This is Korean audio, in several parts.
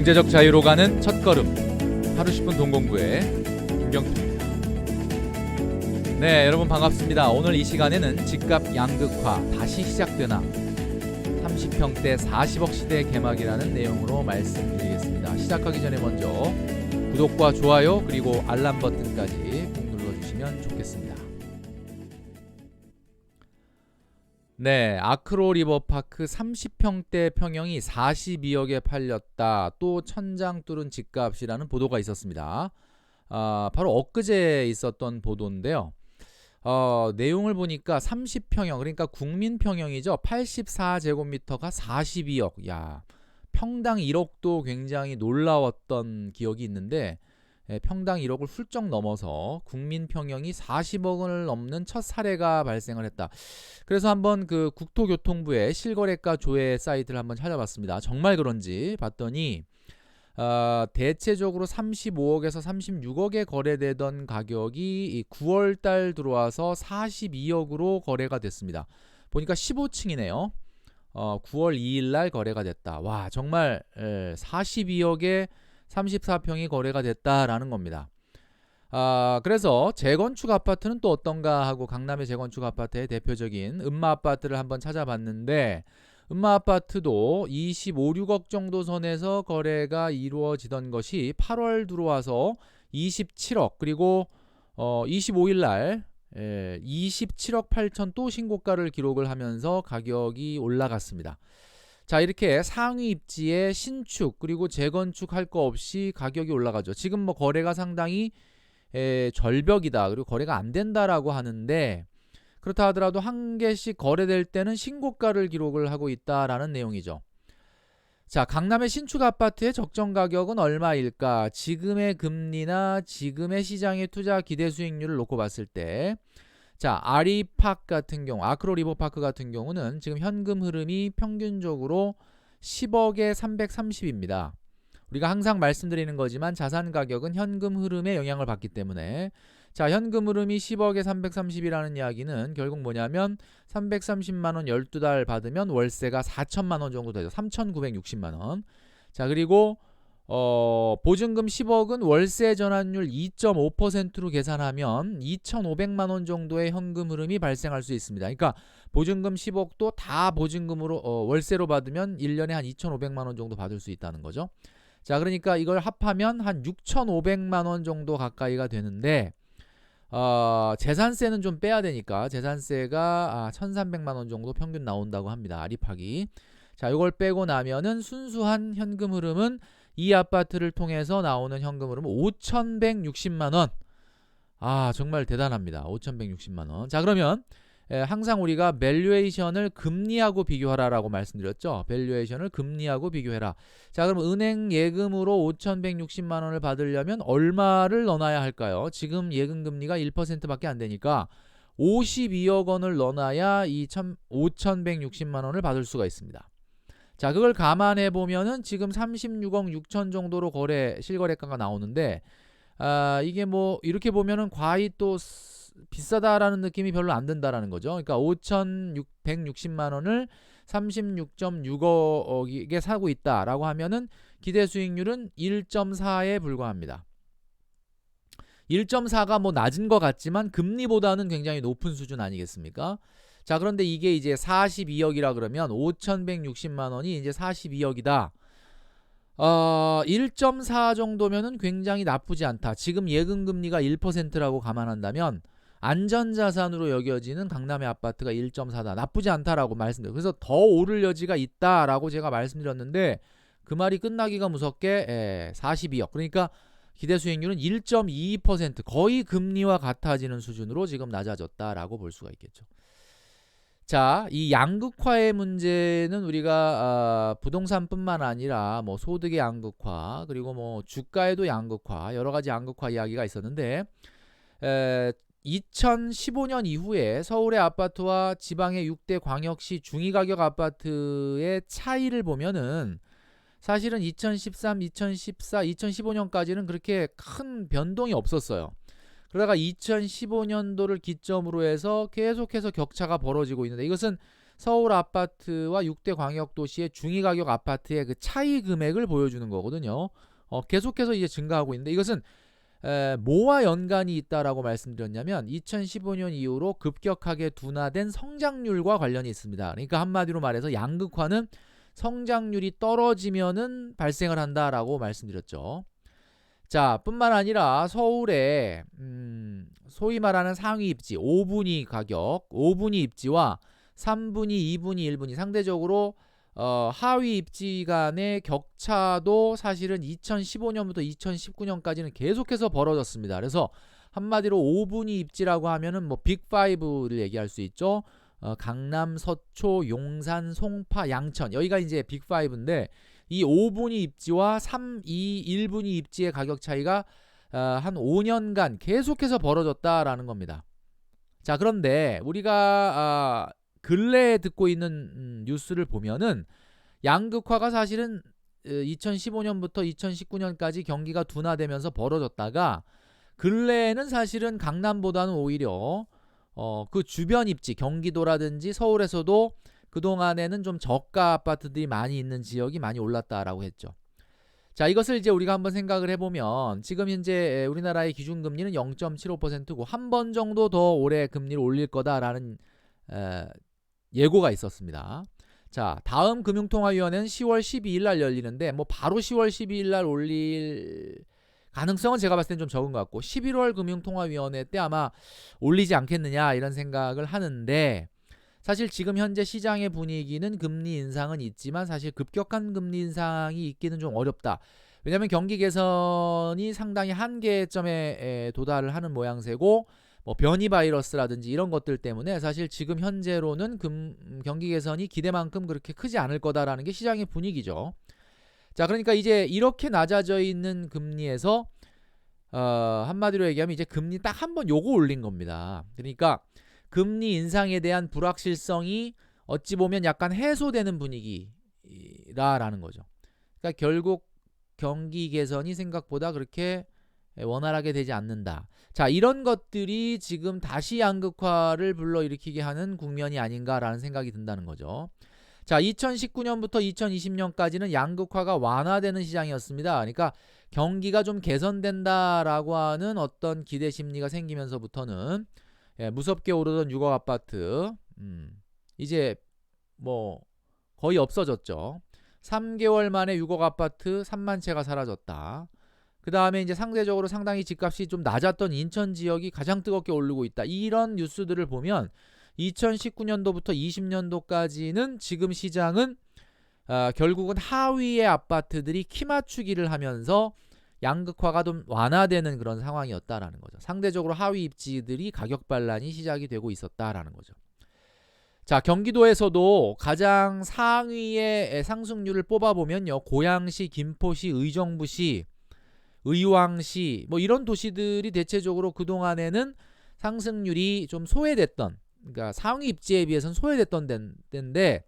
경제적 자유로 가는 첫걸음, 하루 10분 동공부의 김경필입니다. 네, 여러분 반갑습니다. 오늘 이 시간에는 집값 양극화 다시 시작되나 30평대 40억 시대 개막이라는 내용으로 말씀드리겠습니다. 시작하기 전에 먼저 구독과 좋아요 그리고 알람 버튼까지 꼭 눌러주시면 좋겠습니다. 네, 아크로 리버파크 30평대 평형이 42억에 팔렸다. 또 천장 뚫은 집값이라는 보도가 있었습니다. 바로 엊그제 있었던 보도인데요. 내용을 보니까 30평형, 그러니까 국민평형이죠. 84제곱미터가 42억. 야, 평당 1억도 굉장히 놀라웠던 기억이 있는데 평당 1억을 훌쩍 넘어서 국민평형이 40억을 넘는 첫 사례가 발생을 했다. 그래서 한번 그 국토교통부의 실거래가 조회 사이트를 한번 찾아봤습니다. 정말 그런지 봤더니 대체적으로 35억에서 36억에 거래되던 가격이 9월달 들어와서 42억으로 거래가 됐습니다. 보니까 15층이네요. 9월 2일날 거래가 됐다. 와, 정말 42억에 34평이 거래가 됐다라는 겁니다. 그래서 재건축 아파트는 또 어떤가 하고 강남의 재건축 아파트의 대표적인 음마 아파트를 한번 찾아봤는데, 음마 아파트도 25, 6억 정도 선에서 거래가 이루어지던 것이 8월 들어와서 27억, 그리고 25일 날 27억 8천 또 신고가를 기록을 하면서 가격이 올라갔습니다. 자, 이렇게 상위 입지에 신축 그리고 재건축 할 거 없이 가격이 올라가죠. 지금 뭐 거래가 상당히 절벽이다, 그리고 거래가 안 된다라고 하는데, 그렇다 하더라도 한 개씩 거래될 때는 신고가를 기록을 하고 있다라는 내용이죠. 자, 강남의 신축 아파트의 적정 가격은 얼마일까? 지금의 금리나 지금의 시장의 투자 기대 수익률을 놓고 봤을 때, 자, 아리팍 같은 경우, 아크로 리버파크 같은 경우는 지금 현금 흐름이 평균적으로 10억에 330입니다. 우리가 항상 말씀드리는 거지만 자산 가격은 현금 흐름에 영향을 받기 때문에, 자, 현금 흐름이 10억에 330이라는 이야기는 결국 뭐냐면 330만원 12달 받으면 월세가 4천만원 정도 되죠. 3,960만원. 자, 그리고 보증금 10억은 월세 전환율 2.5%로 계산하면 2,500만원 정도의 현금 흐름이 발생할 수 있습니다. 그러니까 보증금 10억도 다 보증금으로 월세로 받으면 1년에 한 2,500만원 정도 받을 수 있다는 거죠. 자, 그러니까 이걸 합하면 한 6,500만원 정도 가까이가 되는데, 재산세는 좀 빼야 되니까 재산세가 1,300만원 정도 평균 나온다고 합니다. 아리팍이. 자, 이걸 빼고 나면은 순수한 현금 흐름은, 이 아파트를 통해서 나오는 현금 흐름은 5,160만원. 정말 대단합니다. 5,160만원. 자, 그러면 항상 우리가 밸류에이션을 금리하고 비교하라라고 말씀드렸죠. 밸류에이션을 금리하고 비교해라. 자, 그럼 은행 예금으로 5,160만원을 받으려면 얼마를 넣어놔야 할까요? 지금 예금 금리가 1%밖에 안 되니까 52억 원을 넣어놔야 이 5,160만원을 받을 수가 있습니다. 자, 그걸 감안해 보면은 지금 36억 6천 정도로 실거래가가 나오는데, 이게 뭐 이렇게 보면은 과히 또 비싸다라는 느낌이 별로 안 든다라는 거죠. 그러니까 5,160만 원을 36.6억에 사고 있다라고 하면은 기대 수익률은 1.4에 불과합니다. 1.4가 뭐 낮은 것 같지만 금리보다는 굉장히 높은 수준 아니겠습니까? 자, 그런데 이게 이제 42억이라 그러면 5,160만 원이 이제 42억이다. 1.4 정도면은 굉장히 나쁘지 않다. 지금 예금 금리가 1%라고 감안한다면 안전자산으로 여겨지는 강남의 아파트가 1.4다. 나쁘지 않다라고 말씀드려요. 그래서 더 오를 여지가 있다라고 제가 말씀드렸는데, 그 말이 끝나기가 무섭게 42억. 그러니까 기대 수익률은 1.22%, 거의 금리와 같아지는 수준으로 지금 낮아졌다라고 볼 수가 있겠죠. 자, 이 양극화의 문제는 우리가 부동산뿐만 아니라 뭐 소득의 양극화, 그리고 뭐 주가에도 양극화, 여러 가지 양극화 이야기가 있었는데, 2015년 이후에 서울의 아파트와 지방의 6대 광역시 중위가격 아파트의 차이를 보면은 사실은 2013, 2014, 2015년까지는 그렇게 큰 변동이 없었어요. 그러다가 2015년도를 기점으로 해서 계속해서 격차가 벌어지고 있는데, 이것은 서울 아파트와 6대 광역도시의 중위가격 아파트의 그 차이 금액을 보여주는 거거든요. 계속해서 이제 증가하고 있는데 이것은 뭐와 연관이 있다라고 말씀드렸냐면 2015년 이후로 급격하게 둔화된 성장률과 관련이 있습니다. 그러니까 한마디로 말해서 양극화는 성장률이 떨어지면은 발생을 한다라고 말씀드렸죠. 자, 뿐만 아니라 서울에 소위 말하는 상위 입지 5분위 가격, 5분위 입지와 3분위, 2분위, 1분위 상대적으로 하위 입지 간의 격차도 사실은 2015년부터 2019년까지는 계속해서 벌어졌습니다. 그래서 한마디로 5분위 입지라고 하면은 뭐 빅5를 얘기할 수 있죠. 강남, 서초, 용산, 송파, 양천 여기가 이제 빅5인데 이 5분위 입지와 1분위 입지의 가격 차이가 한 5년간 계속해서 벌어졌다라는 겁니다. 자, 그런데 우리가 근래에 듣고 있는 뉴스를 보면은 양극화가 사실은 2015년부터 2019년까지 경기가 둔화되면서 벌어졌다가 근래에는 사실은 강남보다는 오히려 그 주변 입지 경기도라든지 서울에서도 그동안에는 좀 저가 아파트들이 많이 있는 지역이 많이 올랐다라고 했죠. 자, 이것을 이제 우리가 한번 생각을 해보면 지금 현재 우리나라의 기준금리는 0.75%고 한 번 정도 더 올해 금리를 올릴 거다라는 예고가 있었습니다. 자, 다음 금융통화위원회는 10월 12일 날 열리는데 뭐 바로 10월 12일 날 올릴 가능성은 제가 봤을 땐 좀 적은 것 같고 11월 금융통화위원회 때 아마 올리지 않겠느냐 이런 생각을 하는데 사실 지금 현재 시장의 분위기는 금리 인상은 있지만 사실 급격한 금리 인상이 있기는 좀 어렵다. 왜냐하면 경기 개선이 상당히 한계점에 도달을 하는 모양새고 뭐 변이 바이러스라든지 이런 것들 때문에 사실 지금 현재로는 경기 개선이 기대만큼 그렇게 크지 않을 거다라는 게 시장의 분위기죠. 자, 그러니까 이제 이렇게 낮아져 있는 금리에서 한마디로 얘기하면 이제 금리 딱 한 번 요거 올린 겁니다. 그러니까 금리 인상에 대한 불확실성이 어찌 보면 약간 해소되는 분위기라라는 거죠. 그러니까 결국 경기 개선이 생각보다 그렇게 원활하게 되지 않는다. 자, 이런 것들이 지금 다시 양극화를 불러일으키게 하는 국면이 아닌가라는 생각이 든다는 거죠. 자, 2019년부터 2020년까지는 양극화가 완화되는 시장이었습니다. 그러니까 경기가 좀 개선된다라고 하는 어떤 기대 심리가 생기면서부터는 무섭게 오르던 6억 아파트 이제 뭐 거의 없어졌죠. 3개월 만에 6억 아파트 3만 채가 사라졌다. 그 다음에 이제 상대적으로 상당히 집값이 좀 낮았던 인천 지역이 가장 뜨겁게 오르고 있다. 이런 뉴스들을 보면 2019년도부터 20년도까지는 지금 시장은 결국은 하위의 아파트들이 키 맞추기를 하면서 양극화가 좀 완화되는 그런 상황이었다라는 거죠. 상대적으로 하위 입지들이 가격 반란이 시작이 되고 있었다라는 거죠. 자, 경기도에서도 가장 상위의 상승률을 뽑아보면요. 고양시, 김포시, 의정부시, 의왕시 뭐 이런 도시들이 대체적으로 그동안에는 상승률이 좀 소외됐던 그러니까 상위 입지에 비해서는 소외됐던 데인데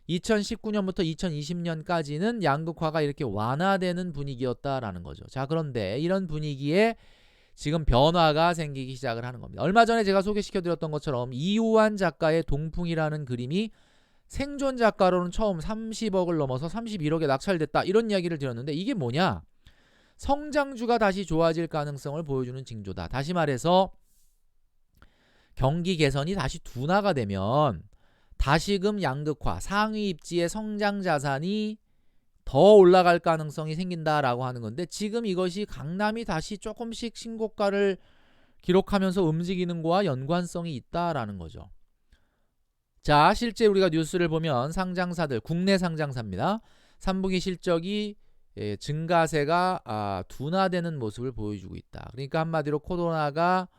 2019년부터 2020년까지는 양극화가 이렇게 완화되는 분위기였다라는 거죠. 자, 그런데 이런 분위기에 지금 변화가 생기기 시작을 하는 겁니다. 얼마 전에 제가 소개시켜드렸던 것처럼 이우환 작가의 동풍이라는 그림이 생존 작가로는 처음 30억을 넘어서 31억에 낙찰됐다 이런 이야기를 드렸는데 이게 뭐냐? 성장주가 다시 좋아질 가능성을 보여주는 징조다. 다시 말해서 경기 개선이 다시 둔화가 되면 다시금 양극화, 상위 입지의 성장 자산이 더 올라갈 가능성이 생긴다라고 하는 건데 지금 이것이 강남이 다시 조금씩 신고가를 기록하면서 움직이는 거와 연관성이 있다라는 거죠. 자, 실제 우리가 뉴스를 보면 상장사들, 국내 상장사입니다. 3분기 실적이 증가세가 둔화되는 모습을 보여주고 있다. 그러니까 한마디로 코로나가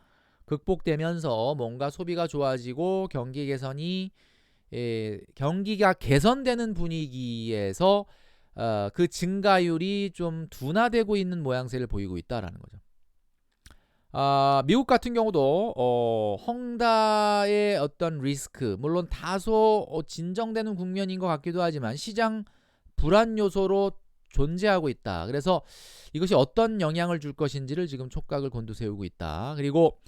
극복되면서 뭔가 소비가 좋아지고 경기 개선이 경기가 개선되는 분위기에서 그 증가율이 좀 둔화되고 있는 모양새를 보이고 있다라는 거죠. 미국 같은 경우도 헝다의 어떤 리스크 물론 다소 진정되는 국면인 것 같기도 하지만 시장 불안 요소로 존재하고 있다. 그래서 이것이 어떤 영향을 줄 것인지를 지금 촉각을 곤두세우고 있다. 그리고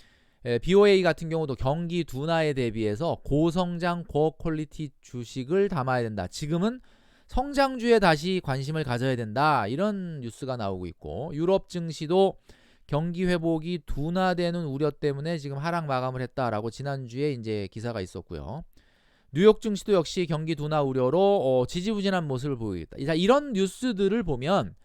BOA 같은 경우도 경기 둔화에 대비해서 고성장 고퀄리티 주식을 담아야 된다. 지금은 성장주에 다시 관심을 가져야 된다. 이런 뉴스가 나오고 있고, 유럽 증시도 경기 회복이 둔화되는 우려 때문에 지금 하락 마감을 했다라고 지난주에 이제 기사가 있었고요. 뉴욕 증시도 역시 경기 둔화 우려로 지지부진한 모습을 보이고 있다. 이런 뉴스들을 보면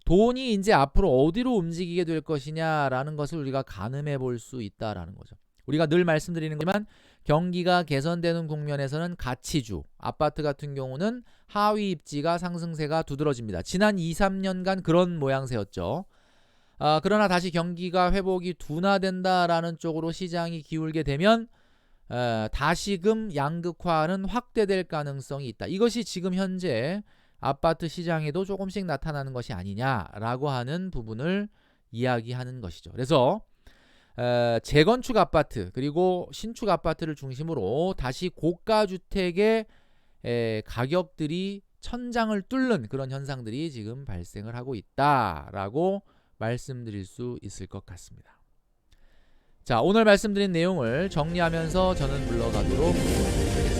돈이 이제 앞으로 어디로 움직이게 될 것이냐라는 것을 우리가 가늠해 볼 수 있다라는 거죠. 우리가 늘 말씀드리는 거지만 경기가 개선되는 국면에서는 가치주, 아파트 같은 경우는 하위 입지가 상승세가 두드러집니다. 지난 2, 3년간 그런 모양새였죠. 그러나 다시 경기가 회복이 둔화된다라는 쪽으로 시장이 기울게 되면 다시금 양극화는 확대될 가능성이 있다. 이것이 지금 현재 아파트 시장에도 조금씩 나타나는 것이 아니냐라고 하는 부분을 이야기하는 것이죠. 그래서 재건축 아파트 그리고 신축 아파트를 중심으로 다시 고가 주택의 가격들이 천장을 뚫는 그런 현상들이 지금 발생을 하고 있다라고 말씀드릴 수 있을 것 같습니다. 자, 오늘 말씀드린 내용을 정리하면서 저는 물러가도록 하겠습니다.